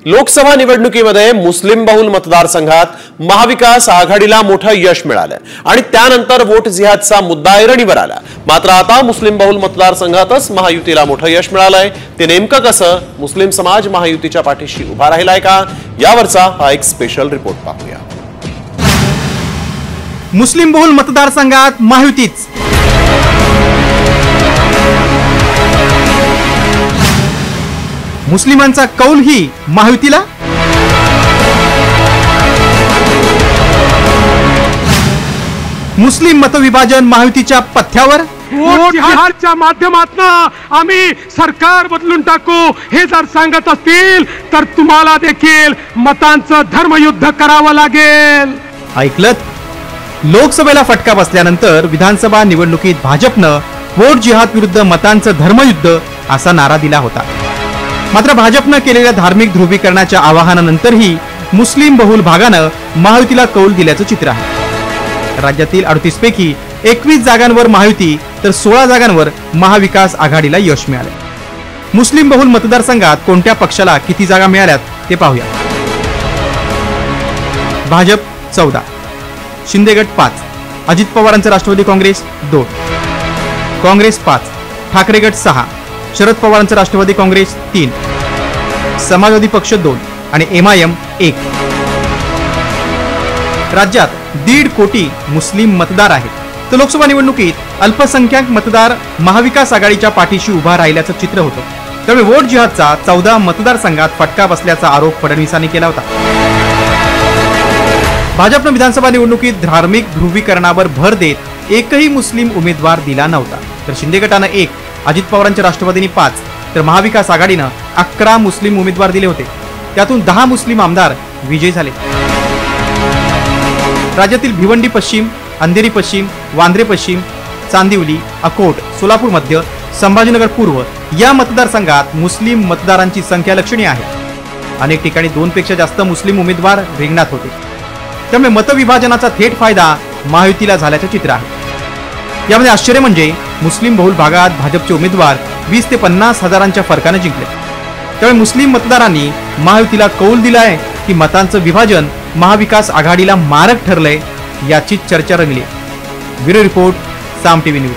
लोकसभा निवडणुकीमध्ये मुस्लिम बहुल मतदारसंघात महाविकास आघाडीला मोठं यश मिळालं आणि त्यानंतर वोट जिहादचा मुद्दा ऐरणीवर आला। मात्र आता मुस्लिम बहुल मतदारसंघातच महायुतीला मोठं यश मिळालंय। ते नेमकं कसं? मुस्लिम समाज महायुतीच्या पाठीशी उभा राहिलाय का? यावरचा हा एक स्पेशल रिपोर्ट पाहूया। मुस्लिम बहुल मतदारसंघात महायुतीच मुस्लिमांचा कौल ही महायुतीला। मुस्लिम मतविभाजन महायुतीच्या पथ्यावर। वोट जिहादच्या माध्यमातून आम्ही सरकार बदलून टाकू हे जर सांगत असतील तर तुम्हाला देखील मतांचं धर्मयुद्ध करावं लागेल। ऐकलत? लोकसभेला फटका बसल्यानंतर विधानसभा निवडणुकीत भाजपनं वोट जिहाद विरुद्ध मतांचं धर्मयुद्ध असा नारा दिला होता। मात्र भाजपनं केलेल्या धार्मिक ध्रुवीकरणाच्या आवाहनानंतरही मुस्लिम बहुल भागानं महायुतीला कौल दिल्याचं चित्र आहे। राज्यातील 38 पैकी 21 जागांवर महायुती तर 16 जागांवर महाविकास आघाडीला यश मिळाले। मुस्लिम बहुल मतदारसंघात कोणत्या पक्षाला किती जागा मिळाल्यात ते पाहूया। भाजप 14, शिंदे गट 5, अजित पवारांचे राष्ट्रवादी काँग्रेस 2, काँग्रेस 5, ठाकरे गट 6, शरद पवारांचे राष्ट्रवादी काँग्रेस 3, समाजवादी पक्ष 2 आणि MIM 1। राज्यात 1.5 कोटी मुस्लिम मतदार आहेत। तर लोकसभा निवडणुकीत अल्पसंख्याक मतदार महाविकास आघाडीच्या पाठीशी उभा राहिल्याचं चित्र होतं। त्यामुळे वोट जिहादचा 14 मतदारसंघात फटका बसल्याचा आरोप फडणवीसांनी केला होता। भाजपनं विधानसभा निवडणुकीत धार्मिक ध्रुवीकरणावर भर देत एकही मुस्लिम उमेदवार दिला नव्हता। तर शिंदे गटानं 1, अजित पवारांच्या राष्ट्रवादीने 5 तर महाविकास आघाडीनं 11 मुस्लिम उमेदवार दिले होते। त्यातून 10 मुस्लिम आमदार विजयी झाले। राज्यातील भिवंडी पश्चिम, अंधेरी पश्चिम, वांद्रे पश्चिम, चांदिवली, अकोट, सोलापूर मध्य, संभाजीनगर पूर्व या मतदारसंघात मुस्लिम मतदारांची संख्या लक्षणीय आहे। अनेक ठिकाणी 2 पेक्षा जास्त मुस्लिम उमेदवार रिंगणात होते। त्यामुळे मतविभाजनाचा थेट फायदा महायुतीला झाल्याचे चित्र आहे। यामध्ये आश्चर्य म्हणजे मुस्लिम बहुल भागात भाजपचे उमेदवार 20 ते 50 हजारांच्या फरकाने जिंकले। त्यामुळे मुस्लिम मतदारांनी महायुतीला कौल दिलाय की मतांचं विभाजन महाविकास आघाडीला मारक ठरलंय याची चर्चा रंगली। ब्युरो रिपोर्ट, साम टीव्ही न्यूज।